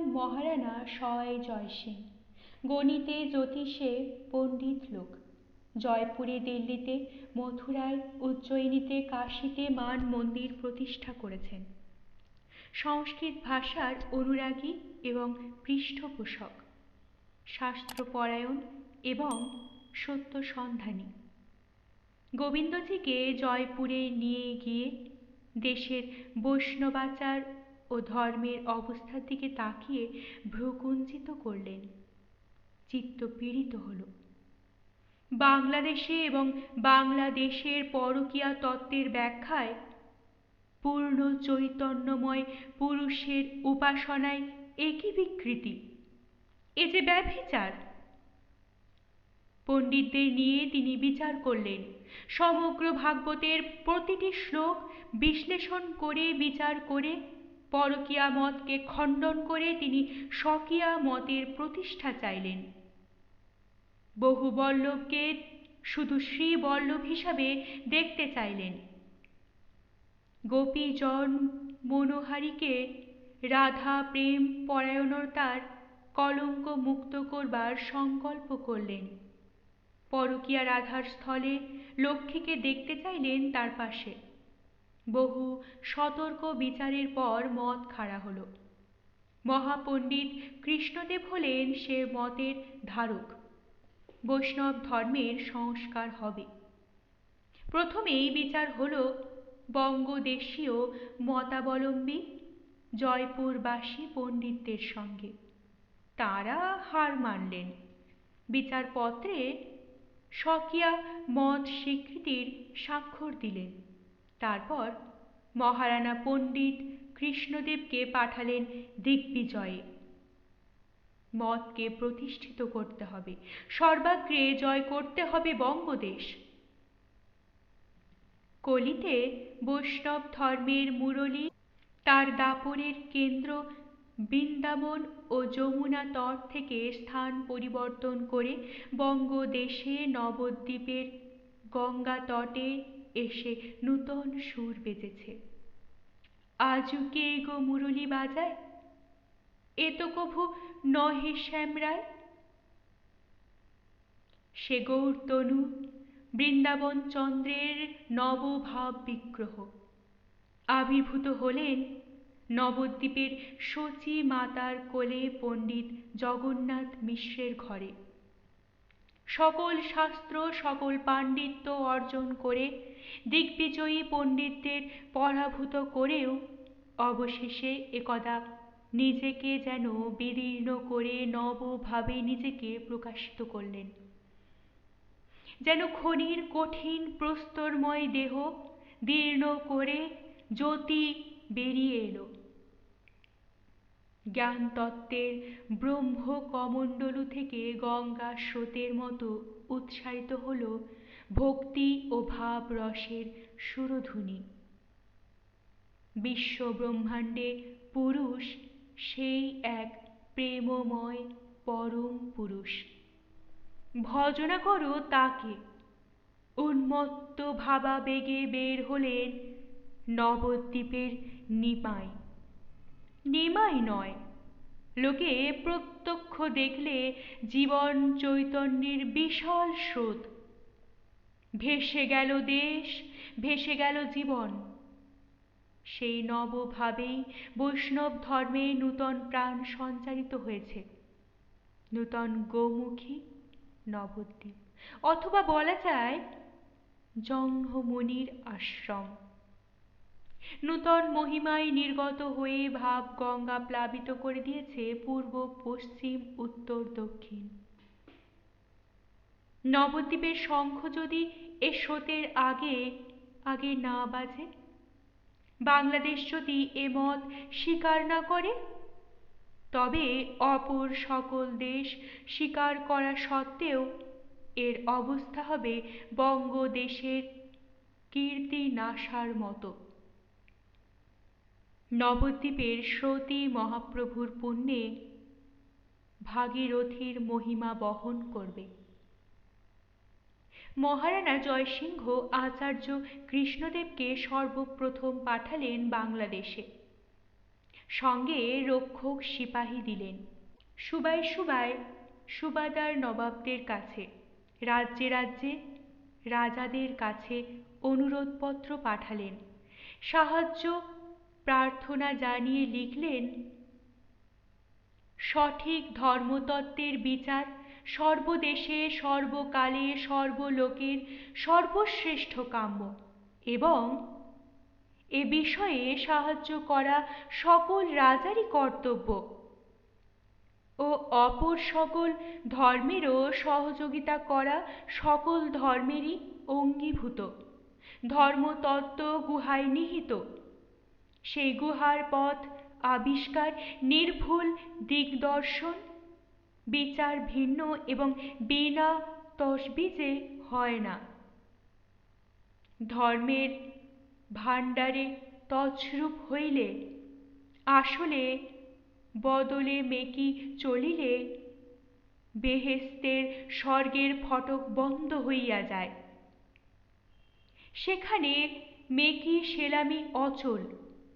মহারানা শয় জয়সিং, গণিতে জ্যোতিষে পণ্ডিত লোক। জয়পুরে, দিল্লিতে, মথুরায়, উজ্জয়িনীতে, কাশীতে মান মন্দির প্রতিষ্ঠা করেছেন। সংস্কৃত ভাষার অনুরাগী এবং পৃষ্ঠপোষক, শাস্ত্রপরায়ণ এবং সত্যসন্ধানী। গোবিন্দজিকে জয়পুরে নিয়ে গিয়ে দেশের বৈষ্ণবাচার ও ধর্মের অবস্থার দিকে তাকিয়ে ভ্রুকুঞ্চিত করলেন। চিত্ত পীড়িত হল। বাংলাদেশে এবং বাংলাদেশের পরকীয়া তত্ত্বের ব্যাখ্যায় পূর্ণ চৈতন্যময় পুরুষের উপাসনায় একই বিকৃতি, এ যে ব্যভিচার। পণ্ডিতদের নিয়ে তিনি বিচার করলেন। সমগ্র ভাগবতের প্রতিটি শ্লোক বিশ্লেষণ করে বিচার করে পরকীয়া মতকে খণ্ডন করে তিনি স্বকীয়া মতের প্রতিষ্ঠা চাইলেন। বহু বল্লভকে শুধু শ্রী বল্লভ হিসাবে দেখতে চাইলেন। গোপীজন মনোহারীকে রাধা প্রেম পরায়ণতার কলঙ্ক মুক্ত করবার সংকল্প করলেন। পরকীয়া রাধার স্থলে লক্ষ্মীকে দেখতে চাইলেন তার পাশে। বহু সতর্ক বিচারের পর মত খাড়া হল। মহাপণ্ডিত কৃষ্ণদেব হলেন সে মতের ধারক। বৈষ্ণব ধর্মের সংস্কার হবে। প্রথমেই বিচার হল বঙ্গদেশীয় মতাবলম্বী জয়পুরবাসী পণ্ডিতদের সঙ্গে। তাঁরা হার মানলেন। বিচারপত্রে স্বকীয়া মত স্বীকৃতির স্বাক্ষর দিলেন। তারপর মহারানা পণ্ডিত কৃষ্ণদেবকে পাঠালেন দিগ্বিজয়ে। মতকে প্রতিষ্ঠিত করতে হবে, সর্বাগ্রে জয় করতে হবে বঙ্গদেশ। কলিতে বৈষ্ণব ধর্মের মুরলী তার দাপরের কেন্দ্র বৃন্দাবন ও যমুনা তট থেকে স্থান পরিবর্তন করে বঙ্গদেশে নবদ্বীপের গঙ্গা তটে এসে নূতন সুর বেজেছে। আজু কে গো মুরলী বাজায়, এ তো কভু নহে শ্যামরায়। সে গৌরতনু বৃন্দাবন চন্দ্রের নবভাব বিগ্রহ। আবির্ভূত হলেন নবদ্বীপের শচী মাতার কোলে পণ্ডিত জগন্নাথ মিশ্রের ঘরে। সকল শাস্ত্র সকল পাণ্ডিত্য অর্জন করে দিগ্বিজয়ী পণ্ডিতদের পরাভূত করেও অবশেষে একদা নিজেকে যেন বিদীর্ণ করে নবভাবে নিজেকে প্রকাশিত করলেন। যেন খনির কঠিন প্রস্তরময় দেহ দীর্ণ করে জ্যোতি বেরিয়ে এলো। জ্ঞানতত্ত্বের ব্রহ্ম কমণ্ডলু থেকে গঙ্গা স্রোতের মতো উৎসারিত হল ভক্তি ও ভাব রসের সুরধুনী। বিশ্ব ব্রহ্মাণ্ডে পুরুষ সেই এক প্রেমময় পরম পুরুষ। ভজনা করো তাকে। উন্মত্ত ভাবাবেগে বের হলেন নবদ্বীপের নিমাই। নিমাই নয়, লোকে প্রত্যক্ষ দেখলে জীবন চৈতন্যের বিশাল স্রোত। ভেসে গেল দেশ, ভেসে গেল জীবন। সেই নবভাবেই বৈষ্ণব ধর্মে নূতন প্রাণ সঞ্চারিত হয়েছে। নূতন গোমুখী নবদ্বীপ, অথবা বলা যায় জঙ্গমণির আশ্রম। নূতন মহিমায় নির্গত হয়ে ভাব গঙ্গা প্লাবিত করে দিয়েছে পূর্ব পশ্চিম উত্তর দক্ষিণ। নবদ্বীপের শঙ্খ যদি এ স্রোতের আগে আগে না বাজে, বাংলাদেশ যদি এ মত স্বীকার না করে, তবে অপর সকল দেশ স্বীকার করা সত্ত্বেও এর অবস্থা হবে বঙ্গদেশের কীর্তি নাশার মতো। নবদ্বীপের স্রোতই মহাপ্রভুর পুণ্যে ভাগীরথীর মহিমা বহন করবে। মহারানা জয়সিংহ আচার্য কৃষ্ণদেবকে সর্বপ্রথম পাঠালেন বাংলাদেশে। সঙ্গে রক্ষক সিপাহী দিলেন। সুবাই সুবাই সুবাদার নবাবদের কাছে, রাজ্যে রাজ্যে রাজাদের কাছে অনুরোধপত্র পাঠালেন। সাহায্য প্রার্থনা জানিয়ে লিখলেন, সঠিক ধর্মতত্ত্বের বিচার সর্বদেশে সর্বকালে সর্বলোকের সর্বশ্রেষ্ঠ কাম্য, এবং এ বিষয়ে সাহায্য করা সকল রাজারই কর্তব্য ও অপর সকল ধর্মেরও সহযোগিতা করা সকল ধর্মেরই অঙ্গীভূত। ধর্মতত্ত্ব গুহায় নিহিত, সেই গুহার পথ আবিষ্কার, নির্ভুল দিগদর্শন, বিচার ভিন্ন এবং বিনা তসবিজে হয় না। ধর্মের ভাণ্ডারে তছরূপ হইলে আসলে বদলে মেকি চলিলে বেহেস্তের স্বর্গের ফটক বন্ধ হইয়া যায়। সেখানে মেকি সেলামি অচল,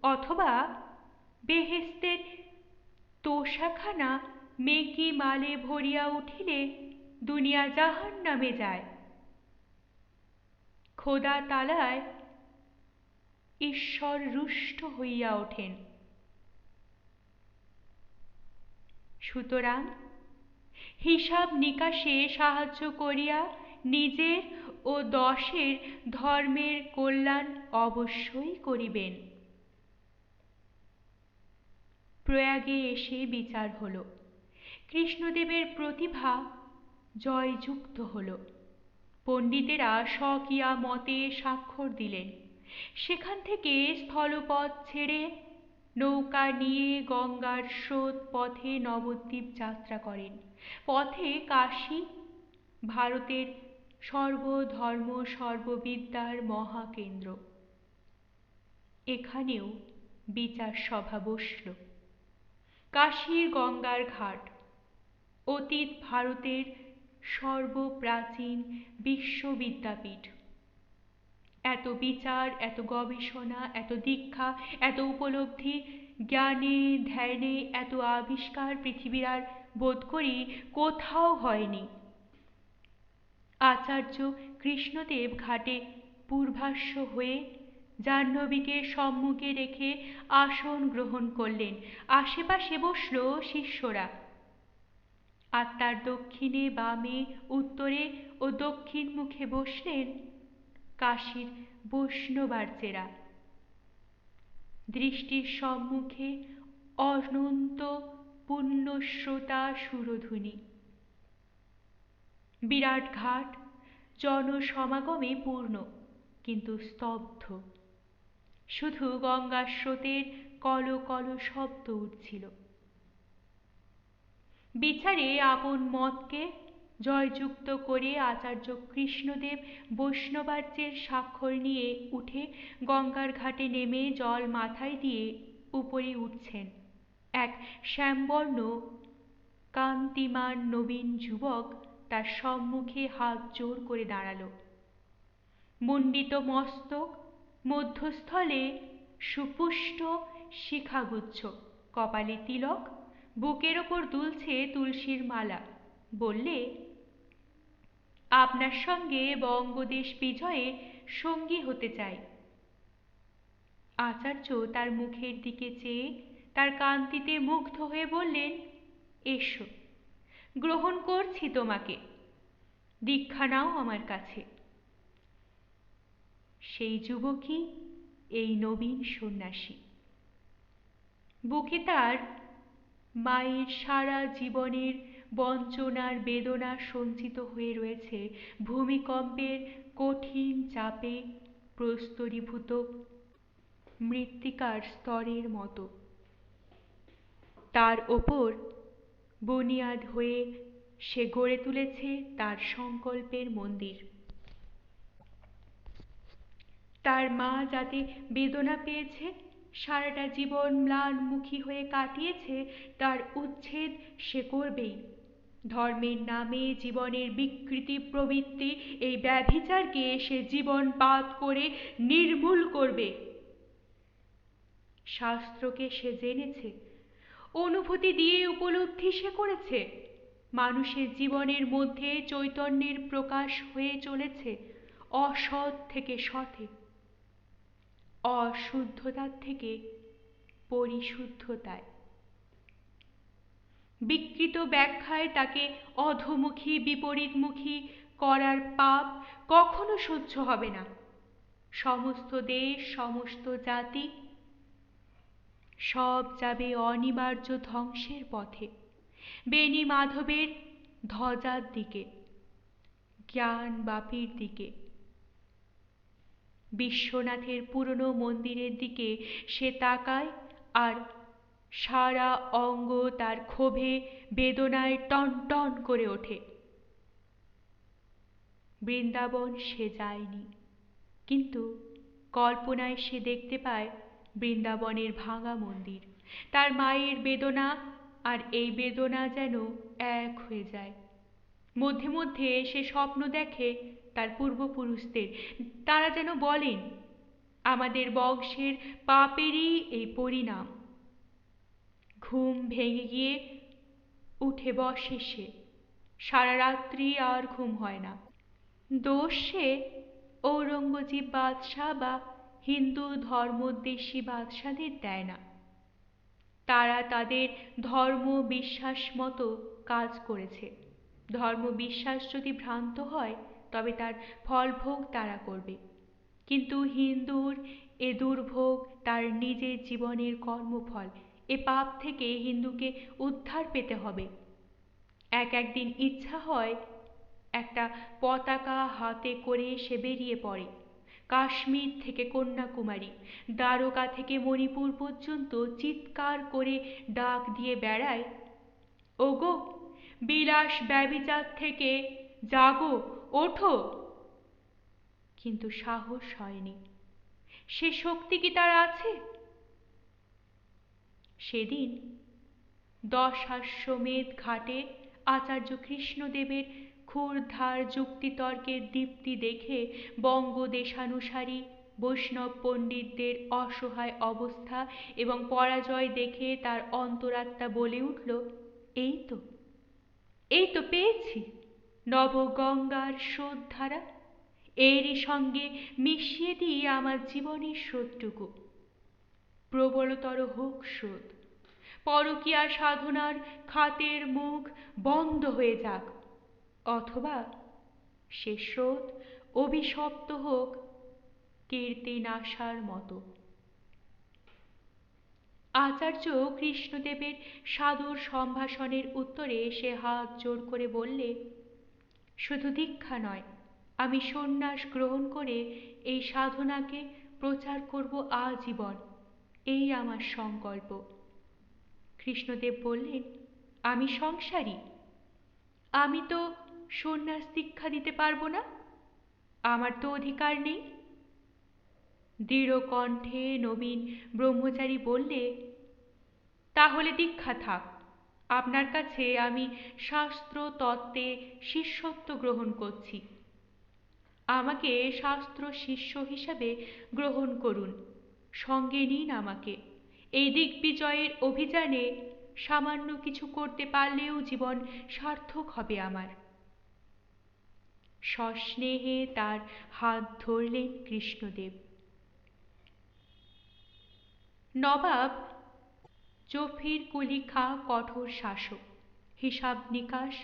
অথবা বেহেস্তের তোষাখানা মেকি মালে ভরিয়া উঠিলে দুনিয়া জাহান্নামে যায়। খোদা তালায় ঈশ্বর রুষ্ট হইয়া ওঠেন। সুতরাং হিসাব নিকাশে সাহায্য করিয়া নিজের ও দশের ধর্মের কল্যাণ অবশ্যই করিবেন। প্রয়াগে এসে বিচার হল। কৃষ্ণদেবের প্রতিভা জয়যুক্ত হল। পণ্ডিতেরা স্বকীয়া মতে স্বাক্ষর দিলেন। সেখান থেকে স্থলপথ ছেড়ে নৌকা নিয়ে গঙ্গার স্রোত পথে নবদ্বীপ যাত্রা করেন। পথে কাশী, ভারতের সর্বধর্ম সর্ববিদ্যার মহাকেন্দ্র। এখানেও বিচার সভা বসল। কাশীর গঙ্গার ঘাট অতীত ভারতের সর্বপ্রাচীন বিশ্ববিদ্যাপীঠ। এত বিচার, এত গবেষণা, এত দীক্ষা, এত উপলব্ধি, জ্ঞানে ধ্যানে এত আবিষ্কার পৃথিবীর আর বোধ করি কোথাও হয়নি। আচার্য কৃষ্ণদেব ঘাটে পূর্বাশ্ব হয়ে জাহ্নবীকে সম্মুখে রেখে আসন গ্রহণ করলেন। আশেপাশে বসল শিষ্যরা। আর তার দক্ষিণে, বামে, উত্তরে ও দক্ষিণ মুখে বসলেন কাশীর বৈষ্ণবার্চেরা। দৃষ্টির সম্মুখে অনন্ত পুণ্যস্রোতা সুরধুনী। বিরাট ঘাট জনসমাগমে পূর্ণ, কিন্তু স্তব্ধ। শুধু গঙ্গার স্রোতের কল কল শব্দ উঠছিল। বিচারে আপন মতকে জয়যুক্ত করে আচার্য কৃষ্ণদেব বৈষ্ণবার্চের স্বাক্ষর নিয়ে উঠে গঙ্গার ঘাটে নেমে জল মাথায় দিয়ে উপরে উঠছেন। এক শ্যামবর্ণ কান্তিমান নবীন যুবক তার সম্মুখে হাত জোড় করে দাঁড়াল। মুণ্ডিত মস্তক, মধ্যস্থলে সুপুষ্ট শিখাগুচ্ছ, কপালে তিলক, বুকের ওপর দুলছে তুলসীর মালা। বললে, আপনার সঙ্গে বঙ্গদেশ বিজয়ে সঙ্গী হতে চাই। আচার্য তার মুখের দিকে চেয়ে তার কান্তিতে মুগ্ধ হয়ে বললেন, এসো, গ্রহণ করছি তোমাকে, দীক্ষা নাও আমার কাছে। সেই যুবকই এই নবীন সন্ন্যাসী। বুকে তার মায়ের সারা জীবনের বঞ্চনার বেদনা সঞ্চিত হয়ে রয়েছে ভূমিকম্পের কঠিন চাপে প্রস্তরীভূত মৃত্তিকার স্তরের মতো। তার ওপর বুনিয়াদ হয়ে সে গড়ে তুলেছে তার সংকল্পের মন্দির। তার মা যাতে বেদনা পেয়েছে, সারাটা জীবন ম্লানমুখী হয়ে কাটিয়েছে, তার উচ্ছেদ সে করবেই। ধর্মের নামে জীবনের বিকৃতি প্রবৃত্তি, এই ব্যভিচারকে সে জীবনপাত করে নির্মূল করবে। শাস্ত্রকে সে জেনেছে, অনুভূতি দিয়ে উপলব্ধি সে করেছে। মানুষের জীবনের মধ্যে চৈতন্যের প্রকাশ হয়ে চলেছে অসৎ থেকে সতে, অশুদ্ধতার থেকে পরিশুদ্ধতায়। বিকৃত ব্যাখ্যায় তাকে অধোমুখী বিপরীতমুখী করার পাপ কখনো সহ্য হবে না। সমস্ত দেশ, সমস্ত জাতি সব যাবে অনিবার্য ধ্বংসের পথে, বেণী মাধবের ধ্বজার দিকে, জ্ঞান বাপীর দিকে। বিশ্বনাথের পুরনো মন্দিরের দিকে সে তাকায়, আর সারা অঙ্গ তার ক্ষোভে বেদনায় টন টন করে ওঠে। বৃন্দাবন সে যায়নি, কিন্তু কল্পনায় সে দেখতে পায় বৃন্দাবনের ভাঙা মন্দির। তার মায়ের বেদনা আর এই বেদনা যেন এক হয়ে যায়। মধ্যে মধ্যে সে স্বপ্ন দেখে তার পূর্বপুরুষদের। তারা যেন বলেন, আমাদের বংশের পাপেরই এই পরিণাম। ঘুম ভেঙে গিয়ে উঠে বসে সে। সারা রাত্রি আর ঘুম হয় না। দোষ সে ঔরঙ্গজেব বাদশাহ বা হিন্দু ধর্মদ্বেষী বাদশাদের দেয় না। তারা তাদের ধর্ম বিশ্বাস মতো কাজ করেছে। ধর্ম বিশ্বাস যদি ভ্রান্ত হয় তবে তার ফলভোগ তারা করবে, কিন্তু হিন্দুর এ দুর্ভোগ তার নিজের জীবনের কর্মফল। এ পাপ থেকে হিন্দুকে উদ্ধার পেতে হবে। একদিন ইচ্ছা হয় একটা পতাকা হাতে করে সে বেরিয়ে পড়ে। কাশ্মীর থেকে কন্যাকুমারী, দ্বারকা থেকে মণিপুর পর্যন্ত চিৎকার করে ডাক দিয়ে বেড়ায়, ওগো বিলাস ব্যভিচার থেকে জাগো, ওঠো। কিন্তু সাহস হয়নি। সে শক্তি কি তার আছে? সেদিন দশাশ্বমেধ ঘাটে আচার্য কৃষ্ণদেবের ক্ষুরধার যুক্তিতর্কের দীপ্তি দেখে বঙ্গদেশানুসারী বৈষ্ণব পণ্ডিতদের অসহায় অবস্থা এবং পরাজয় দেখে তার অন্তরাত্মা বলে উঠল, এই তো, এই তো পেয়েছি নবগঙ্গার স্রোতধারা। এরই সঙ্গে মিশিয়ে দিই আমার জীবনের স্রোতটুকু। প্রবলতর হোক স্রোত, পরকীয়া সাধনার খাতের মুখ বন্ধ হয়ে যাক, অথবা সে স্রোত অভিশপ্ত হোক কীর্তিনাশার মতো। আচার্য কৃষ্ণদেবের সাদর সম্ভাষণের উত্তরে সে হাত জোর করে বললে, শুধু দীক্ষা নয়, আমি সন্ন্যাস গ্রহণ করে এই সাধনাকে প্রচার করব আজীবন, এই আমার সংকল্প। কৃষ্ণদেব বললেন, আমি সংসারী, আমি তো সন্ন্যাস দীক্ষা দিতে পারবো না, আমার তো অধিকার নেই। দৃঢ় কণ্ঠে নবীন ব্রহ্মচারী বললে, তাহলে দীক্ষা থাক, আপনার কাছে আমি শাস্ত্র তত্ত্বে শিষ্যত্ব গ্রহণ করছি। আমাকে শাস্ত্র শিষ্য হিসাবে গ্রহণ করুন, সঙ্গে নিন আমাকে। এই দিগ্বিজয়ের অভিযানে সামান্য কিছু করতে পারলেও জীবন সার্থক হবে আমার। সস্নেহে তার হাত ধরলেন কৃষ্ণদেব। নবাব জফির কুলি খাঁ কঠোর শাসক। হিসাব নিকাশ,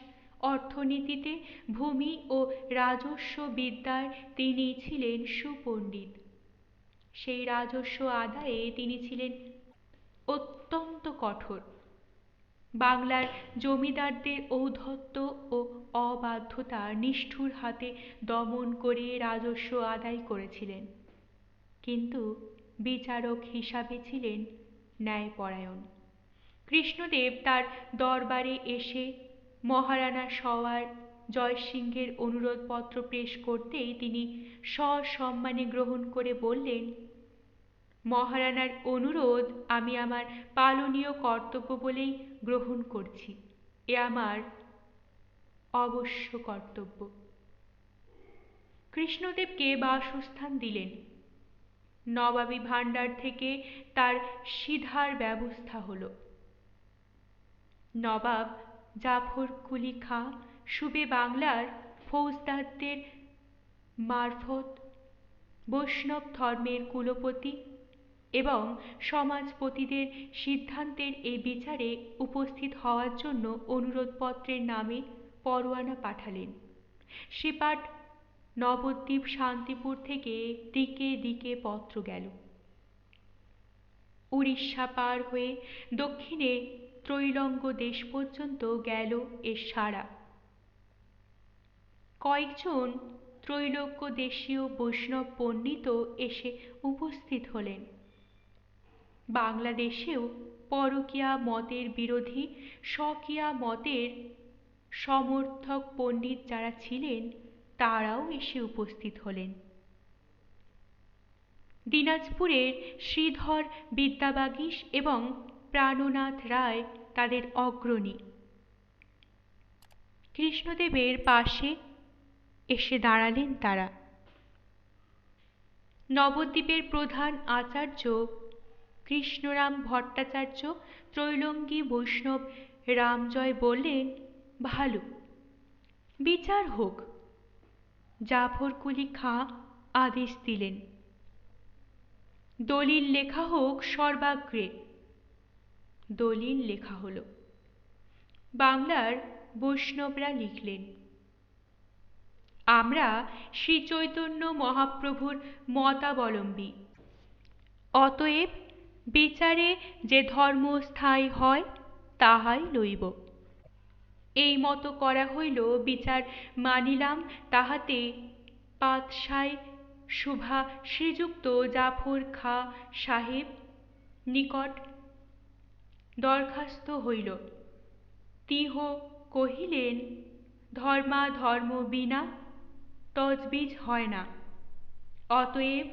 অর্থনীতিতে, ভূমি ও রাজস্ব বিদ্যায় তিনি ছিলেন সুপণ্ডিত। সেই রাজস্ব আদায়ে তিনি ছিলেন অত্যন্ত কঠোর। বাংলার জমিদারদের ঔদ্ধত্য ও অবাধ্যতা নিষ্ঠুর হাতে দমন করে রাজস্ব আদায় করেছিলেন, কিন্তু বিচারক হিসাবে ছিলেন ন্যায়পরায়ণ। কৃষ্ণদেব তার দরবারে এসে মহারানা সওয়ার জয়সিংহের অনুরোধপত্র পেশ করতেই তিনি সসম্মানে গ্রহণ করে বললেন, মহারানার অনুরোধ আমি আমার পালনীয় কর্তব্য বলেই গ্রহণ করছি। এ আমার অবশ্য কর্তব্য। কৃষ্ণদেবকে বাসস্থান দিলেন। নবাবী ভাণ্ডার থেকে তার সিধার ব্যবস্থা হলো। নবাব জাফর কুলি খাঁ সুবে বাংলার ফৌজদারদের মারফত বৈষ্ণব ধর্মের কুলপতি এবং সমাজপতিদের সিদ্ধান্তের এই বিচারে উপস্থিত হওয়ার জন্য অনুরোধপত্রের নামে পরোয়ানা পাঠালেন। শ্রীপাঠ নবদ্বীপ শান্তিপুর থেকে দিকে দিকে পত্র গেল। উড়িষ্যা পার হয়ে দক্ষিণে ত্রৈলঙ্গ দেশ পর্যন্ত গেল এর সাড়া। কয়েকজন ত্রৈলোক্য দেশীয় বৈষ্ণব পণ্ডিত এসে উপস্থিত হলেন। বাংলাদেশেও পরকীয়া মতের বিরোধী স্বকীয়া মতের সমর্থক পণ্ডিত যারা ছিলেন তারাও এসে উপস্থিত হলেন। দিনাজপুরের শ্রীধর বিদ্যাবাগীশ এবং প্রাণনাথ রায় তাদের অগ্রণী। কৃষ্ণদেবের পাশে এসে দাঁড়ালেন তারা। নবদ্বীপের প্রধান আচার্য কৃষ্ণরাম ভট্টাচার্য ত্রৈলঙ্গী বৈষ্ণব রামজয় বললেন, ভালো, বিচার হোক। জাফর কুলি খাঁ আদেশ দিলেন, দলিল লেখা হোক সর্বাগ্রে। দলিল লেখা হলো। বাংলার বৈষ্ণবরা লিখলেন, আমরা শ্রী চৈতন্য মহাপ্রভুর মতাবলম্বী, অতএব বিচারে যে ধর্ম স্থায়ী হয় তাহাই লইব। এই মতো করা হইল। বিচার মানিলাম, তাহাতে পাতশায় শুভা শ্রীযুক্ত জাফর খাঁ সাহেব নিকট দরখাস্ত হইল। তিহ কহিলেন, ধর্মাধর্ম বিনা তজবিজ হয় না, অতএব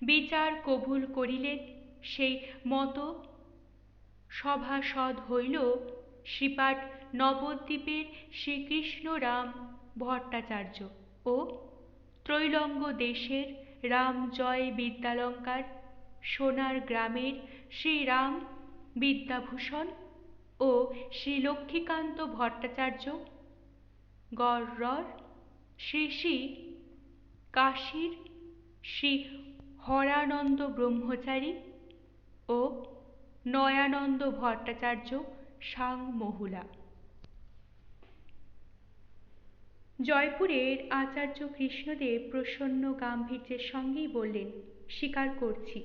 বিচার কবুল করিলেন। সেই মতো সভাসদ হইল শ্রীপাঠ নবদ্বীপের শ্রীকৃষ্ণরাম ভট্টাচার্য ও ত্রৈলঙ্গ দেশের রামজয় বিদ্যালঙ্কার, সোনার গ্রামের শ্রীরাম বিদ্যাভূষণ ও শ্রী লক্ষ্মীকান্ত ভট্টাচার্য, গড়্ড়র শ্রী শ্রী কাশীর শ্রী হরানন্দ ব্রহ্মচারী ও নয়ানন্দ ভট্টাচার্য সাংমহুলা। জয়পুরের আচার্য কৃষ্ণদেব প্রসন্ন গাম্ভীর্যের সঙ্গেই বললেন, স্বীকার করছি।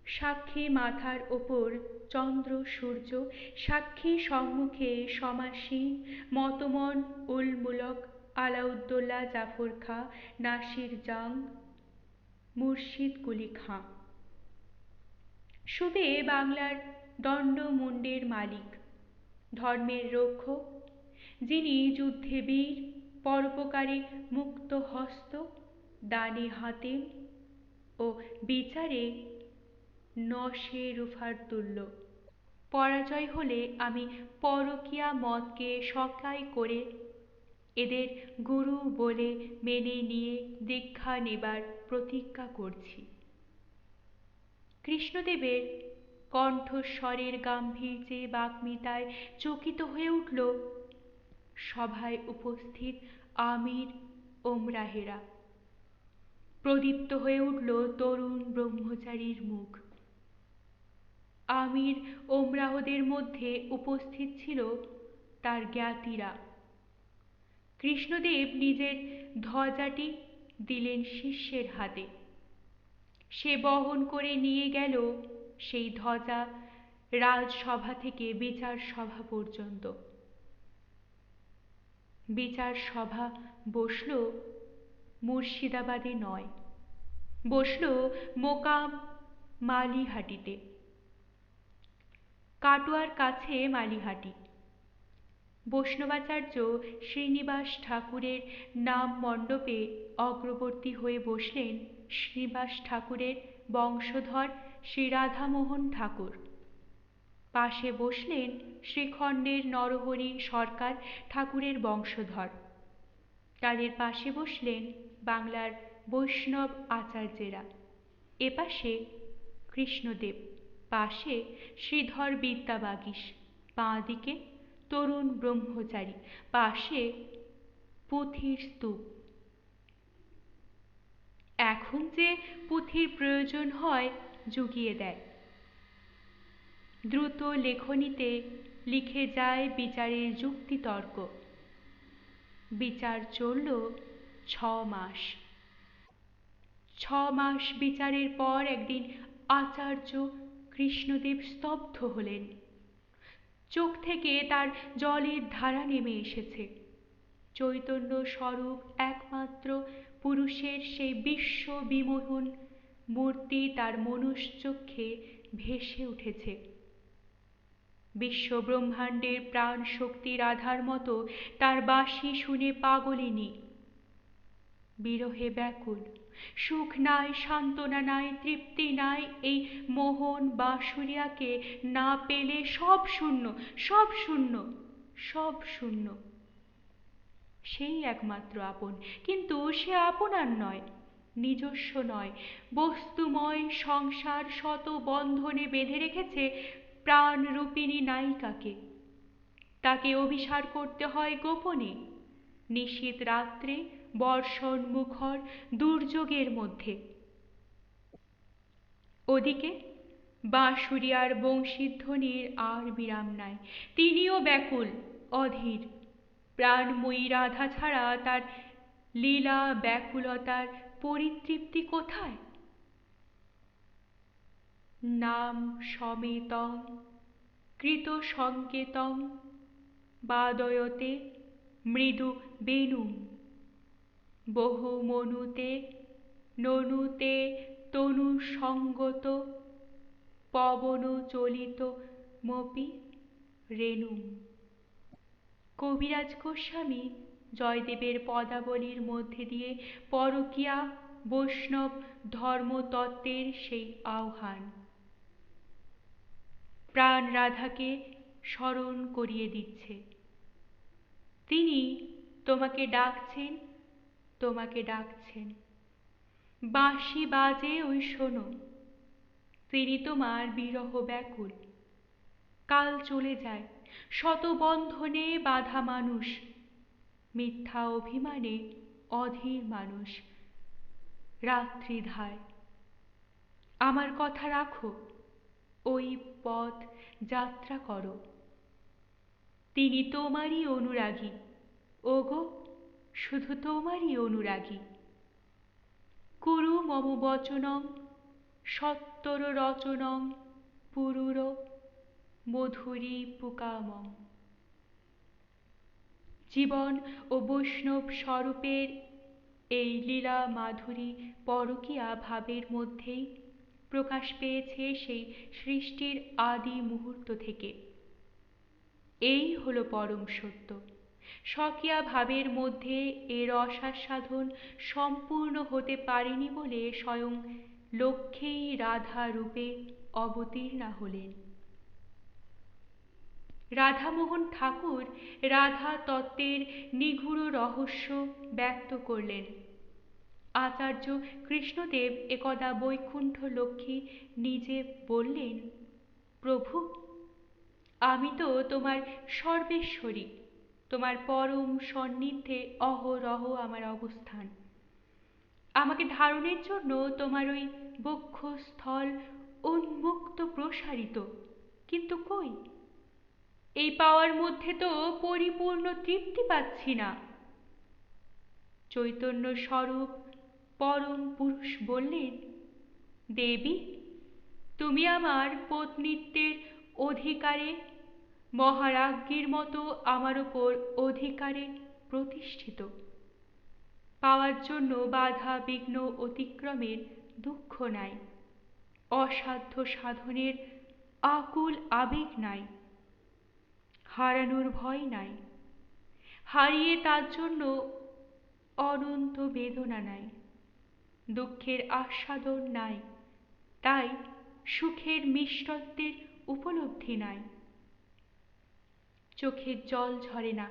সাক্ষী মাথার ওপর চন্দ্র সূর্য, সাক্ষী সম্মুখে সমাসীন মতমন উলমুলক আলাউদ্দৌলা জাফর খাঁ নাসির জাং মুর্শিদ কুলি খাঁ। সুবে বাংলার দণ্ডমুণ্ডের মালিক, ধর্মের রক্ষক, যিনি যুদ্ধে বীর, পরোপকারে মুক্ত হস্ত, দানে হাতেম ও বিচারে নশেরুফার তুল্য। পরাজয় হলে আমি পরকীয়া মতকে স্বীকার করে এদের গুরু বলে মেনে নিয়ে দীক্ষা নেবার প্রতিজ্ঞা করছি। কৃষ্ণদেবের কণ্ঠস্বরের গাম্ভীর্যে বাগ্মিতায় চকিত হয়ে উঠল সভায় উপস্থিত আমির ওমরাহেরা। প্রদীপ্ত হয়ে উঠল তরুণ ব্রহ্মচারীর মুখ। আমির ওমরাহদের মধ্যে উপস্থিত ছিল তার জ্ঞাতিরা। কৃষ্ণদেব নিজের ধ্বজাটি দিলেন শিষ্যের হাতে। সে বহন করে নিয়ে গেল সেই ধ্বজা রাজসভা থেকে বিচার সভা পর্যন্ত। বিচার সভা বসল মুর্শিদাবাদে নয়, বসল মোকাম মালিহাটিতে। কাটোয়ার কাছে মালিহাটি। বৈষ্ণবাচার্য শ্রীনিবাস ঠাকুরের নাম মণ্ডপে অগ্রবর্তী হয়ে বসলেন শ্রীনিবাস ঠাকুরের বংশধর শ্রী রাধামোহন ঠাকুর। পাশে বসলেন শ্রীখণ্ডের নরহরি সরকার ঠাকুরের বংশধর। তাদের পাশে বসলেন বাংলার বৈষ্ণব আচার্যেরা। এপাশে কৃষ্ণদেব, পাশে শ্রীধর বিদ্যাবাগীশ, বাঁ দিকে তরুণ ব্রহ্মচারী, পাশে পুঁথির স্তূপ। এখন যে পুঁথির প্রয়োজন হয় জুগিয়ে দেয়। দ্রুত লেখনীতে লিখে যায় বিচারের যুক্তিতর্ক। বিচার চলল 6 মাস। 6 মাস বিচারের পর একদিন আচার্য কৃষ্ণদেব স্তব্ধ হলেন। চোখ থেকে তার জলের ধারা নেমে এসেছে। চৈতন্য স্বরূপ একমাত্র পুরুষের সেই বিশ্ব বিমোহন মূর্তি তার মনুষ্যচক্ষে ভেসে উঠেছে। বিশ্ব ব্রহ্মাণ্ডের প্রাণ শক্তির আধার মতো তার বাঁশি শুনে পাগলিনী। বিরহে ব্যাকুল, সুখ নাই, সান্ত্বনা নাই, তৃপ্তি নাই। এই মোহন বাঁশুরিয়াকে না পেলে সব শূন্য, সব শূন্য, সব শূন্য। সেই একমাত্র আপন, কিন্তু সে আপনার নয়, নিজস্ব নয়। বস্তুময় সংসার শত বন্ধনে বেঁধে রেখেছে প্রাণরূপিণী নায়িকাকে। তাকে অভিসার করতে হয় গোপনে, নিশীথ রাত্রে, বর্ষণ মুখর দুর্যোগের মধ্যে। ওদিকে বাঁশুরিয়ার বংশীধ্বনির আর বিরাম নাই। তিনিও ব্যাকুল, অধীর। প্রাণময়ী রাধা ছাড়া তার লীলা ব্যাকুলতার পরিতৃপ্তি কোথায়? নাম সমেতং কৃত সংকেতং বাদয়তে মৃদু বেণুম বহু মনুতে ননুতে তনু সঙ্গত পবন চলিত মপি রেণুম। কবিরাজ গোস্বামী জয়দেবের পদাবলীর মধ্যে দিয়ে পরকীয়া বৈষ্ণব ধর্মতত্ত্বের সেই আহ্বান প্রাণ রাধাকে স্মরণ করিয়ে দিচ্ছে। তিনি তোমাকে ডাকছেন, তোমাকে ডাকছেন। বাঁশি বাজে ওই শোনো। তিনি তোমার বিরহ ব্যাকুল। কাল চলে যায়, শত বন্ধনে বাঁধা মানুষ, মিথ্যা অভিমানে অধীর মানুষ। রাত্রি ধায়, আমার কথা রাখো, ওই পথ যাত্রা করো। তিনি তোমারই অনুরাগী, ওগো শুধু তোমারই অনুরাগী। কুরু মম বচনং সত্তর রচনং পুরুর মধুরী পুকামং। জীবন ও বৈষ্ণব স্বরূপের এই লীলা মাধুরী পরকীয়া ভাবের মধ্যেই প্রকাশ পেয়েছে সেই সৃষ্টির আদি মুহূর্ত থেকে। এই হলো পরম সত্য। স্বকীয়া ভাবের মধ্যে এর রসাস্বাদন সম্পূর্ণ হতে পারেনি বলে স্বয়ং লক্ষ্মীই রাধা রূপে অবতীর্ণা হলেন। রাধামোহন ঠাকুর রাধা তত্ত্বের নিগূঢ় রহস্য ব্যক্ত করলেন। আচার্য কৃষ্ণদেব একদা বৈকুণ্ঠ লক্ষ্মী নিজে বললেন, প্রভু, আমি তো তোমার সর্বেশ্বরী, তোমার পরম সান্নিধ্যে অহরহ আমার অবস্থান। আমাকে ধারণের জন্য তোমার ওই বক্ষস্থল উন্মুক্ত প্রসারিত, কিন্তু কই? এই পাওয়ার মধ্যে তো পরিপূর্ণ তৃপ্তি পাচ্ছি না। চৈতন্য স্বরূপ পরম পুরুষ বললেন, দেবী, তুমি আমার পত্নীত্বের অধিকারে মহারাজ্ঞীর মতো আমার উপর অধিকারে প্রতিষ্ঠিত। পাওয়ার জন্য বাধা বিঘ্ন অতিক্রমের দুঃখ নাই, অসাধ্য সাধনের আকুল আবেগ নাই, হারানোর ভয় নাই, হারিয়ে তার জন্য অনন্ত বেদনা নাই, দুঃখের আস্বাদন নাই, তাই সুখের মিষ্টত্বের উপলব্ধি নাই। চোখের জল ঝরে না,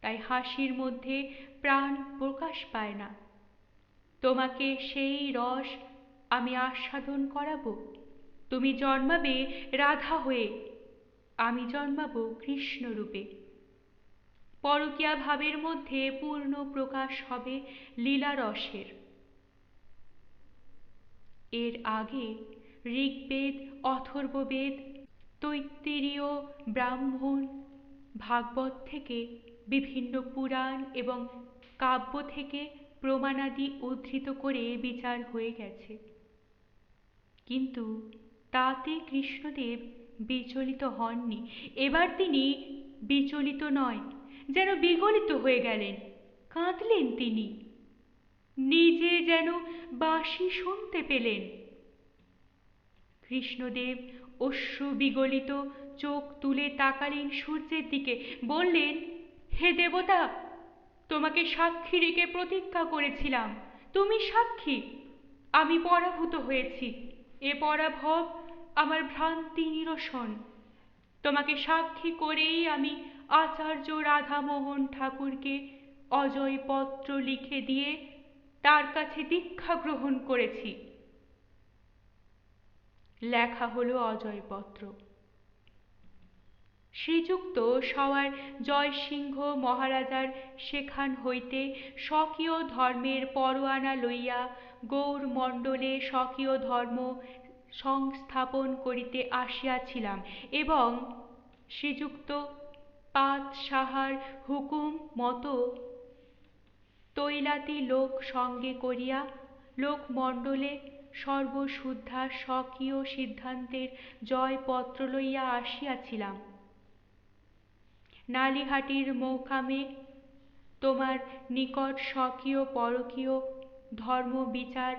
তাই হাসির মধ্যে প্রাণ প্রকাশ পায় না। তোমাকে সেই রস আমি আস্বাদন করাবো। তুমি জন্মাবে রাধা হয়ে, আমি জন্মাবো কৃষ্ণ রূপে। পরকীয়া ভাবের মধ্যে পূর্ণ প্রকাশ হবে লীলারসের। এর আগে ঋগ্বেদ, অথর্ববেদ, তৈত্তিরীয়, ব্রাহ্মণ, ভাগবত থেকে বিভিন্ন পুরাণ এবং কাব্য থেকে প্রমাণাদি উদ্ধৃত করে বিচার হয়ে গেছে, কিন্তু তাতে কৃষ্ণদেব বিচলিত হননি। এবার তিনি বিচলিত নয়, যেন বিগলিত হয়ে গেলেন, কাঁদলেন তিনি, নিজে যেন বাঁশি শুনতে পেলেন। কৃষ্ণদেব অশ্রু বিগলিত চোখ তুলে তাকালেন সূর্যের দিকে, বললেন, হে দেবতা, তোমাকে সাক্ষী রেখে প্রতিজ্ঞা করেছিলাম, তুমি সাক্ষী, আমি পরাভূত হয়েছি। এ পরাভব আমার ভ্রান্তি নিরসন। তোমাকে সাক্ষী করেই আমি আচার্য রাধামোহন ঠাকুরকে অজয় পত্র লিখে দিয়ে তার কাছে দীক্ষা গ্রহণ করেছি। লেখা হলো অজয়পত্র। শ্রীযুক্ত সওয়ার জয়সিংহ মহারাজার সেখান হইতে স্বকীয় ধর্মের পরোয়ানা লইয়া গৌর মণ্ডলে স্বকীয় ধর্ম সংস্থাপন করিতে আসিয়াছিলাম, এবং শ্রীযুক্ত পাত সাহার হুকুম মতো তৈলাতি লোক সঙ্গে করিয়া লোকমণ্ডলে সর্বশুদ্ধা স্বকীয় সিদ্ধান্তের জয়পত্র লইয়া আসিয়াছিলাম। নালিহাটির মৌকামে তোমার নিকট স্বকীয় পরকীয় ধর্ম বিচার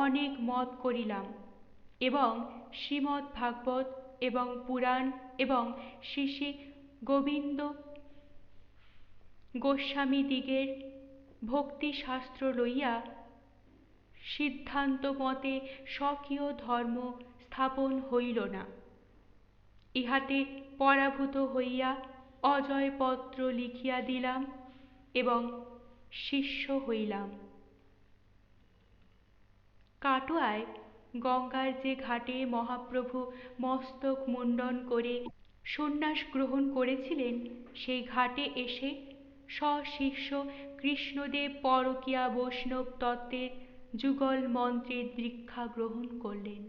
অনেক মত করিলাম, এবং শ্রীমদ্ ভাগবত এবং পুরাণ এবং শ্রী শ্রী গোবিন্দ গোস্বামীদিগের ভক্তিশাস্ত্র লইয়া সিদ্ধান্ত মতে স্বকীয় ধর্ম স্থাপন হইল না। ইহাতে পরাভূত হইয়া অজয়পত্র লিখিয়া দিলাম এবং শিষ্য হইলাম। কাটোয়ায় গঙ্গার যে ঘাটে মহাপ্রভু মস্তক মুণ্ডন করে সন্ন্যাস গ্রহণ করেছিলেন, সেই ঘাটে এসে সশিষ্য কৃষ্ণদেব পরকীয়া বৈষ্ণব তত্ত্বের যুগল মন্ত্রের দীক্ষা গ্রহণ করলেন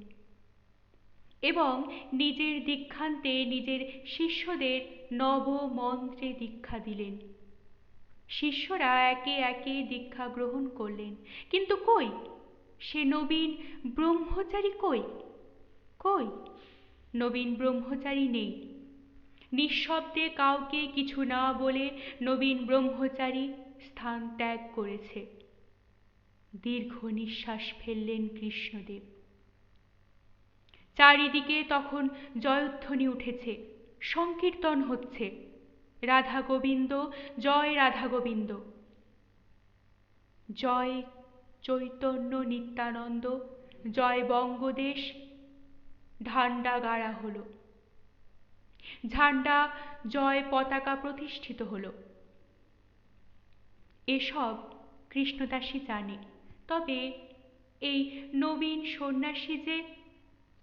এবং নিজের দীক্ষান্তে নিজের শিষ্যদের নব মন্ত্রে দীক্ষা দিলেন। শিষ্যরা একে একে দীক্ষা গ্রহণ করলেন, কিন্তু কই সে নবীন ব্রহ্মচারী? কই কই নবীন ব্রহ্মচারী নেই। নিঃশব্দে কাউকে কিছু না বলে নবীন ব্রহ্মচারী স্থান ত্যাগ করেছে। দীর্ঘ নিঃশ্বাস ফেললেন কৃষ্ণদেব। চারিদিকে তখন জয়ধ্বনি উঠেছে, সংকীর্তন হচ্ছে, রাধা গোবিন্দ জয়, রাধা গোবিন্দ জয়, চৈতন্য নিত্যানন্দ জয়, বঙ্গদেশ। ঝান্ডা গাড়া হলো, ঝান্ডা জয় পতাকা প্রতিষ্ঠিত হলো। এসব কৃষ্ণদাসী জানে, তবে এই নবীন সন্ন্যাসী যে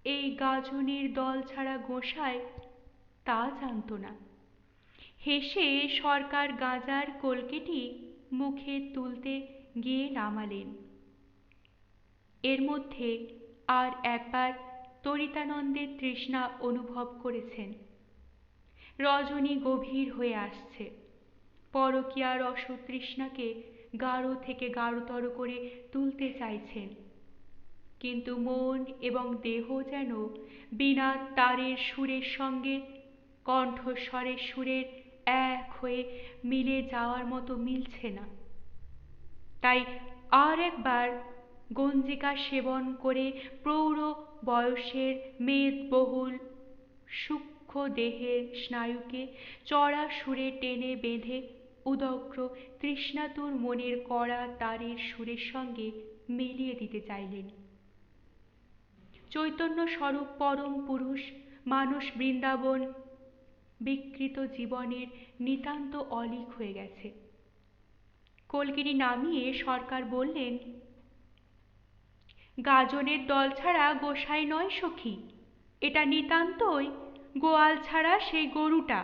এই গাজনের দল ছাড়া গোসাই, তা জানত না। হেসে সরকার গাঁজার কলকেটি মুখে তুলতে গিয়ে নামালেন। এর মধ্যে আর একবার তরিতানন্দের তৃষ্ণা অনুভব করেছেন। রজনী গভীর হয়ে আসছে। পরকীয়া রসতৃষ্ণাকে গাঢ় থেকে গাঢ়তর করে তুলতে চাইছেন, কিন্তু মন এবং দেহ যেন বিনা তারের সুরের সঙ্গে কণ্ঠস্বরের সুরের এক হয়ে মিলে যাওয়ার মতো মিলছে না। তাই আর একবার গঞ্জিকা সেবন করে প্রৌঢ় বয়সের মেদবহুল সূক্ষ্ম দেহের স্নায়ুকে চড়া সুরে টেনে বেঁধে উদগ্র তৃষ্ণাতুর মনের কড়া তারের সুরের সঙ্গে মিলিয়ে দিতে চাইলেন। চৈতন্য স্বরূপ পরম পুরুষ মানুষ বৃন্দাবন বিকৃত জীবনের নিতান্ত অলীক হয়ে গেছে। কলগিরি নামিয়ে সরকার বললেন, গাজনের দল ছাড়া গোসাই নয় সখী, এটা নিতান্তই গোয়াল ছাড়া সেই গরুটা,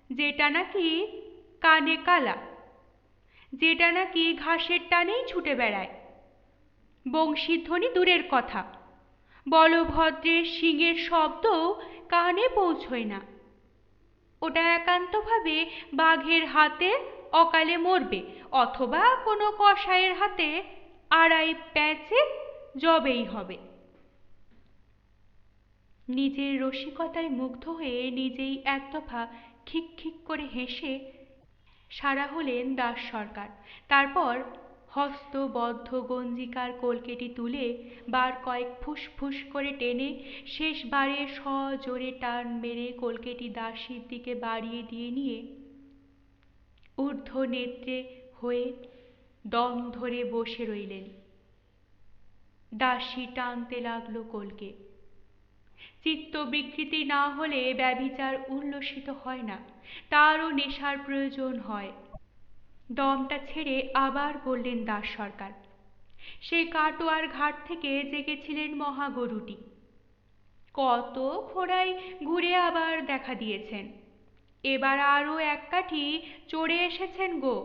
যেটা নাকি কানে কালা, যেটা নাকি ঘাসের টানেই ছুটে বেড়ায়। বংশীধ্বনি দূরের কথা, বলভদ্রের শিঙের শব্দও কানে পৌঁছয় না। ওটা একান্তভাবে বাঘের হাতে অকালে মরবে, অথবা কোনো কসাইয়ের হাতে আড়াই প্যাঁচে জবেই হবে। নিজের রসিকতায় মুগ্ধ হয়ে নিজেই এক দফা খিক খিক করে হেসে সারা হলেন দাস সরকার। তারপর হস্তবদ্ধ গঞ্জিকার কলকেটি তুলে বার কয়েক ফুস ফুস করে টেনে শেষবারে সজোরে টান মেরে কলকেটি দাসীর দিকে বাড়িয়ে দিয়ে নিয়ে ঊর্ধ্ব নেত্রে হয়ে দম ধরে বসে রইলেন। দাসী টানতে লাগলো কলকে। চিত্ত বিকৃতি না হলে ব্যভিচার উল্লসিত হয় না, তারও নেশার প্রয়োজন হয়। দমটা ছেড়ে আবার বললেন দাস সরকার, সেই কাটোয়ার ঘাট থেকে জেগেছিলেন মহাগরুটি। কত খোড়াই ঘুরে আবার দেখা দিয়েছেন, এবার আরো এক কাঠি চড়ে এসেছেন গো।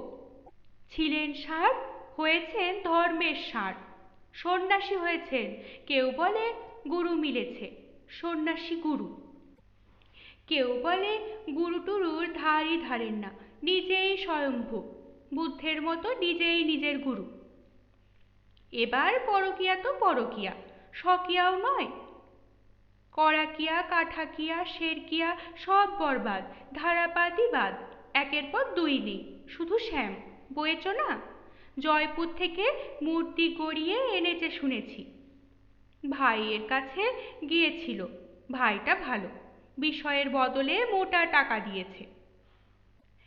ছিলেন ষাঁড়, হয়েছেন ধর্মের ষাঁড়, সন্ন্যাসী হয়েছেন। কেউ বলে গুরু মিলেছে, সন্ন্যাসী গুরু। কেউ বলে গুরু টুরুর ধারই ধারেন না, নিজেই স্বয়ম্ভু, বুদ্ধের মতো নিজেই নিজের গুরু। এবার পরকিয়া তো পরকিয়া, স্বকিয়াও নয়। করাকিয়া, কাঠাকিয়া, শেরকিয়া সব বরবাদ, ধারাপাতই বাদ, একের পর দুই নেই, শুধু শ্যাম। বয়েছ না, জয়পুর থেকে মূর্তি গড়িয়ে এনেছে শুনেছি। ভাইয়ের কাছে গিয়েছিল, ভাইটা ভালো, বিষয়ের বদলে মোটা টাকা দিয়েছে।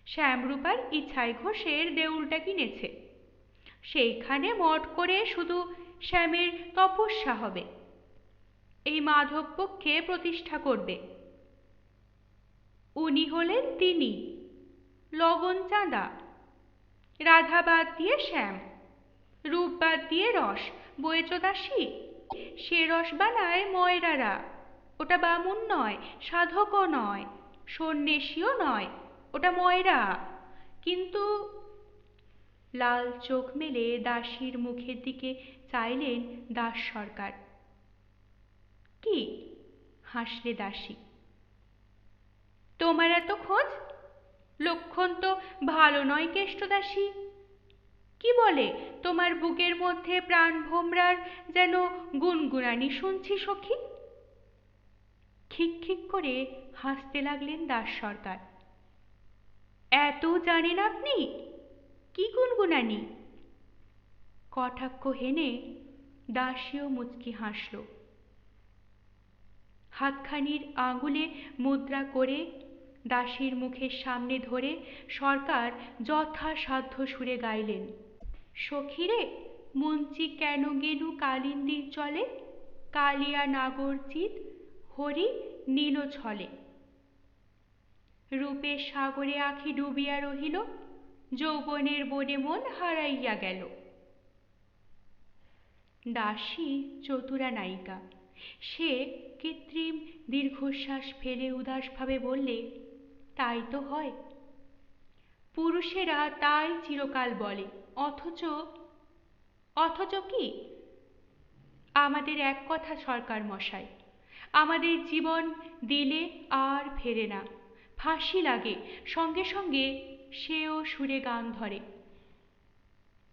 শ্যামরূপার ইছাই ঘোষের দেউলটা কিনেছে, সেইখানে মঠ করে শুধু শ্যামের তপস্যা হবে। এই মাধব পক্ষে প্রতিষ্ঠা করবে। উনি হলেন তিনি, লগন চাঁদা। রাধা বাদ দিয়ে শ্যাম, রূপ বাদ দিয়ে রস। বয়েছ দাসী, সে রস বানায় ময়রারা। ওটা বামুন নয়, সাধকও নয়, সন্ন্যাসীও নয়, ওটা ময়রা। কিন্তু লাল চোখ মেলে দাসীর মুখের দিকে চাইলেন দাস সরকার। কি? হাসলে দাসী। তোমার এত খোঁজ? লক্ষণ তো ভালো নয় কেষ্টদাসী। কি বলে তোমার বুকের মধ্যে প্রাণ ভোমরার যেন গুনগুনানি শুনছি সখী। খিক খিক করে হাসতে লাগলেন দাস সরকার। এত জানেন আপনি? কি গুনগুনানি? কটাক্ষ হেনে দাসীও মুচকি হাসল। হাতখানির আঙুলে মুদ্রা করে দাসীর মুখের সামনে ধরে সরকার যথাসাধ্য সুরে গাইলেন, সখীরে মুঞ্চি কেন গেনু কালিন্দীর চলে, কালিয়া নাগরচিত হরি নীল ছলে। রূপের সাগরে আখি ডুবিয়া রহিল, যৌবনের বনে মন হারাইয়া গেল। দাসী চতুরা নায়িকা। সে কৃত্রিম দীর্ঘশ্বাস ফেলে উদাসভাবে বললে, তাই তো হয়। পুরুষেরা তাই চিরকাল বলে, অথচ অথচ কি? আমাদের এক কথা সরকার মশাই, আমাদের জীবন দিলে আর ফেরে না, ফাঁসি লাগে, সঙ্গে সঙ্গে সেও সুরে গান ধরে।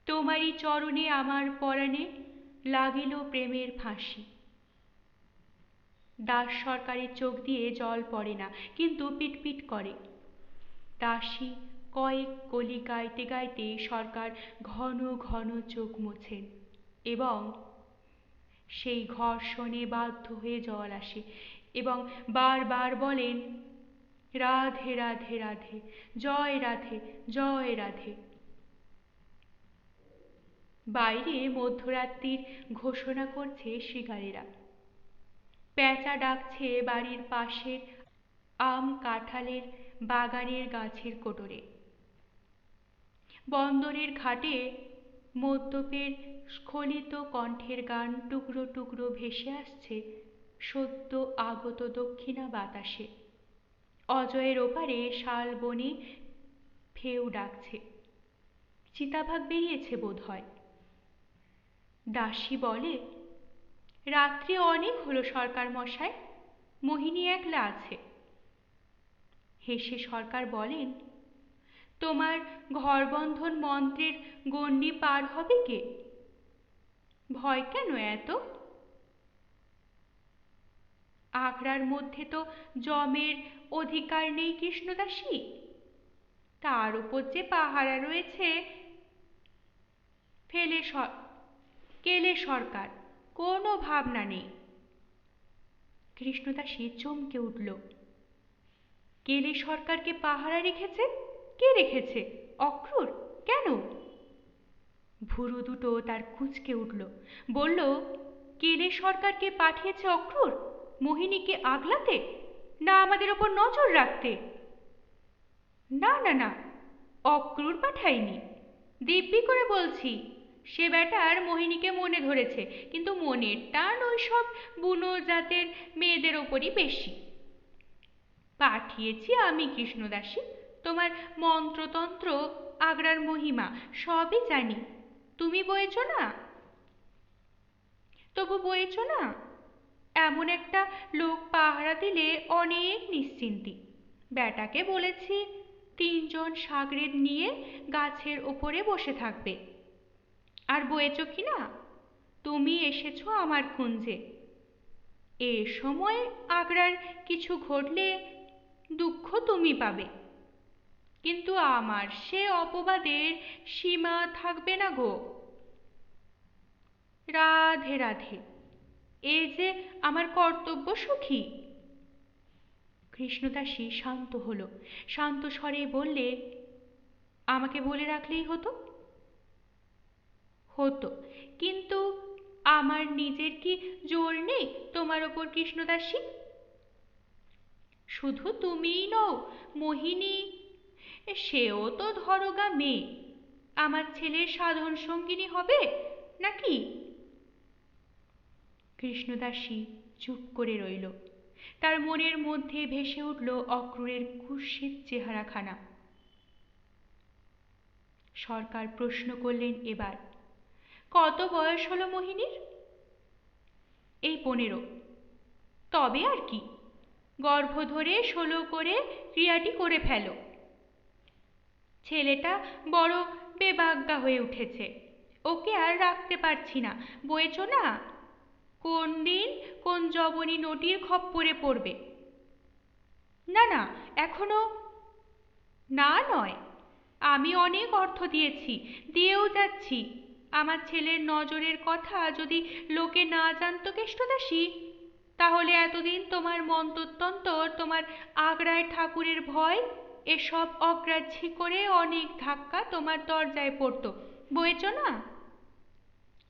তোমারই চরণে আমার পরাণে লাগিল প্রেমের ফাঁসি। দাস সরকারের চোখ দিয়ে জল পড়ে না, কিন্তু পিটপিট করে। দাসী কয়েক কলি গাইতে গাইতে সরকার ঘন ঘন চোখ মোছেন এবং সেই ঘর্ষণে বাধ্য হয়ে জল আসে এবং বারবার বলেন, রাধে রাধে রাধে, জয় রাধে, জয় রাধে। বাইরে মধ্যরাত্রির ঘোষণা করছে শিকারীরা। পেঁচা ডাকছে বাড়ির পাশের আম কাঁঠালের বাগানের গাছের কোটরে। বন্দরের ঘাটে মদ্যপের স্খলিত কণ্ঠের গান টুকরো টুকরো ভেসে আসছে সদ্য আগত দক্ষিণা বাতাসে। অজয়ের ওপারে শালবনে ফেউ ডাকছে। চিতাবাঘ বেরিয়েছে বোধ হয়। দাসী বলে, রাত্রি অনেক হলো সরকার মশাই, মোহিনী একলা আছে। হেসে সরকার বলেন, তোমার ঘরবন্ধন মন্ত্রের গণ্ডি পার হবে কে? ভয় কেন এত? আগ্রার মধ্যে তো জমের অধিকার নেই কৃষ্ণদাসী, তার উপর যে পাহারা রয়েছে কেলে সরকার, কোনো ভাবনা নেই। কৃষ্ণদাসী চমকে উঠল। কেলে সরকারকে পাহারা রেখেছে? কে রেখেছে? অক্রূর? কেন? ভুরু দুটো তার কুঁচকে উঠল। বলল, কেলে সরকারকে পাঠিয়েছে অক্রূর মোহিনীকে আগলাতে, না আমাদের ওপর নজর রাখতে? না না না, অক্রূর পাঠায়নি, দিব্যি করে বলছি। সে বেটার মোহিনীকে মনে ধরেছে, কিন্তু মনের টান ওই সব বুনো জাতের মেয়েদের ওপরই বেশি। পাঠিয়েছি আমি কৃষ্ণদাসী, তোমার মন্ত্রতন্ত্র আগ্রার মহিমা সবই জানি। তুমি বয়েছ না? তবু বয়েছ না? এমন একটা লোক পাহারা দিলে অনেক নিশ্চিন্তি। বেটাকে বলেছি 3 জন সাগরেদ নিয়ে গাছের ওপরে বসে থাকবে। আর বয়েছ কি না? তুমি এসেছ আমার কুঞ্জে। এ সময় আগ্রার কিছু ঘটলে দুঃখ তুমি পাবে, কিন্তু আমার সে অপবাদের সীমা থাকবে না গো। রাধে রাধে, এ যে আমার কর্তব্য সখী। কৃষ্ণদাসী শান্ত হল। শান্ত স্বরে বললে, আমাকে বলে রাখলেই হতো। হতো, কিন্তু আমার নিজের কি জোর নেই তোমার ওপর কৃষ্ণদাসী? শুধু তুমিই নও, মোহিনী, সেও তো ধরোগা মেয়ে, আমার ছেলের সাধন সঙ্গিনী হবে নাকি? কৃষ্ণদাসী চুপ করে রইল। তার মনের মধ্যে ভেসে উঠল অক্রূরের কুৎসিত চেহারাখানা। সরকার প্রশ্ন করলেন এবার, কত বয়স হলো মোহিনীর? এই 15। তবে আর কি, গর্ভ ধরে 16 করে ক্রিয়াটি করে ফেলো। ছেলেটা বড় বেবাগ্যা হয়ে উঠেছে, ওকে আর রাখতে পারছি না। বয়েছ না, কোন দিন কোন জবনী নটির খপ্পরে পড়বে। না না, এখনো না নয়, আমি অনেক অর্থ দিয়েছি, দিয়েও যাচ্ছি। আমার ছেলের নজরের কথা যদি লোকে না জানত কেষ্টদাসী, তাহলে এতদিন তোমার মন্ত্রতন্ত্র, তোমার আগ্রায় ঠাকুরের ভয়, এসব অগ্রাহ্য করে অনেক ধাক্কা তোমার দরজায় পড়ত। বয়েছ না?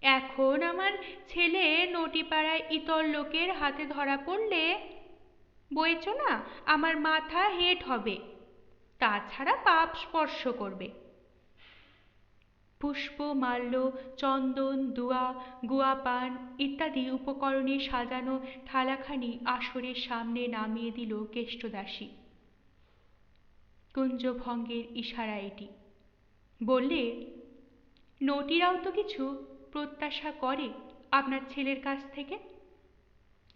এখন আমার ছেলে নটিপাড়ায় ইতর লোকের হাতে ধরা পড়লে, বয়েছ না, আমার মাথা হেট হবে, তাছাড়া পাপ স্পর্শ করবে। পুষ্প, মাল্য, চন্দন, দুয়া, গুয়াপান ইত্যাদি উপকরণে সাজানো থালাখানি আসরের সামনে নামিয়ে দিল কেষ্টদাসী। কুঞ্জভঙ্গের ইশারা এটি। বললে, নটিরাও তো কিছু প্রত্যাশা করে আপনার ছেলের কাছ থেকে।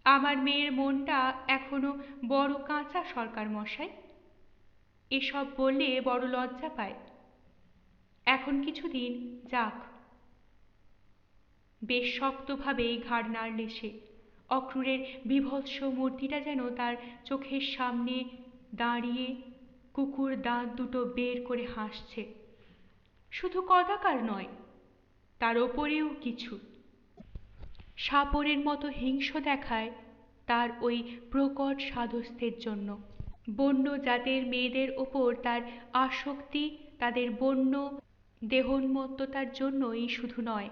আমার মেয়ের মনটা এখনো বড় কাঁচা সরকার মশাই, এসব বললে বড় লজ্জা পায়। এখন কিছুদিন যাক। বেশ শক্তভাবেই ঘাড় নাড়লে সে। অক্রূরের বীভৎস মূর্তিটা যেন তার চোখের সামনে দাঁড়িয়ে কুকুর দাঁত দুটো বের করে হাসছে। শুধু কদাকার নয়, তার ওপরেও কিছু। সাপরের মতো হিংস দেখায় তার ওই প্রকট সাধস্থের জন্য। বন্য জাতের মেয়েদের ওপর তার আসক্তি তাদের বন্য দেহোন্মত্ততার জন্যই শুধু নয়।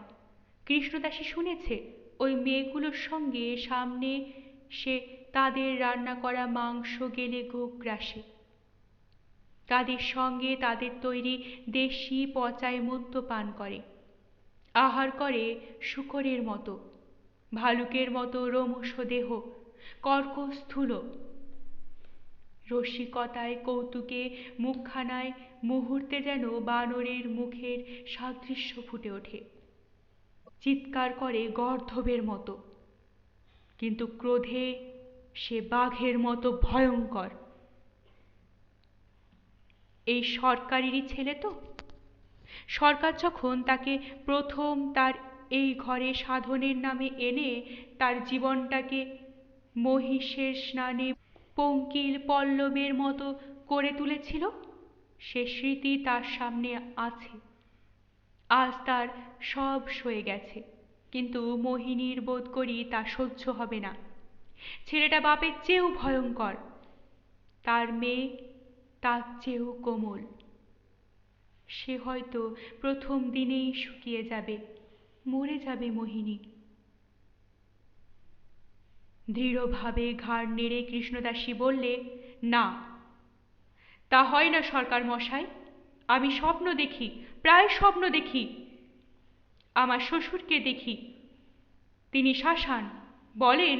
কৃষ্ণদাসী শুনেছে ওই মেয়েগুলোর সঙ্গে সামনে সে তাদের রান্না করা মাংস গেলে গোগ্রাসে, তাদের সঙ্গে তাদের তৈরি দেশি পচায় মদ্য পান করে। আহার করে শূকরের মতো, ভালুকের মতো রোমশ দেহ, কর্কশ স্থূল। রসিকতায় কৌতুকে মুখখানায় মুহূর্তে যেন বানরের মুখের সাদৃশ্য ফুটে ওঠে। চিৎকার করে গর্ধবের মতো, কিন্তু ক্রোধে সে বাঘের মতো ভয়ঙ্কর। এই সরকারেরই ছেলে তো। সরকার যখন তাকে প্রথম তার এই ঘরে সাধনের নামে এনে তার জীবনটাকে মহিষের স্নানে পঙ্কিল পল্লবের মতো করে তুলেছিল, সে স্মৃতি তার সামনে আছে। আজ তার সব সয়ে গেছে, কিন্তু মোহিনীর বোধ করি তা সহ্য হবে না। ছেলেটা বাপের চেয়েও ভয়ঙ্কর, তার মেয়ে তার চেয়েও কোমল। সে হয়তো প্রথম দিনেই শুকিয়ে যাবে, মরে যাবে মোহিনী। দৃঢ়ভাবে ঘাড় নেড়ে কৃষ্ণদাসী বললে, না, তা হয় না সরকার মশাই। আমি স্বপ্ন দেখি, প্রায় স্বপ্ন দেখি। আমার শ্বশুরকে দেখি, তিনি শাসান, বলেন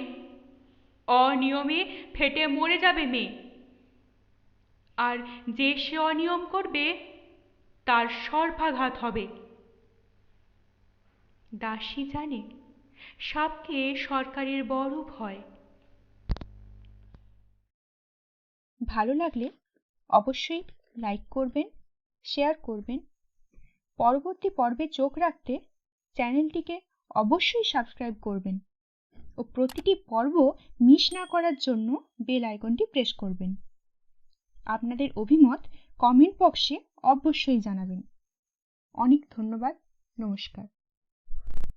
অনিয়মে ফেটে মরে যাবে মেয়ে, আর যে সে অনিয়ম করবে তার সর্বাঘাত হবে। দাসী জানে সাপকে সরকারের বড় ভয়। ভালো লাগলে অবশ্যই লাইক করবেন, শেয়ার করবেন। পরবর্তী পর্বে চোখ রাখতে চ্যানেলটিকে অবশ্যই সাবস্ক্রাইব করবেন ও প্রতিটি পর্ব মিস না করার জন্য বেল আইকনটি প্রেস করবেন। আপনাদের অভিমত কমেন্ট বক্সে অবশ্যই জানাবেন। অনেক ধন্যবাদ। নমস্কার।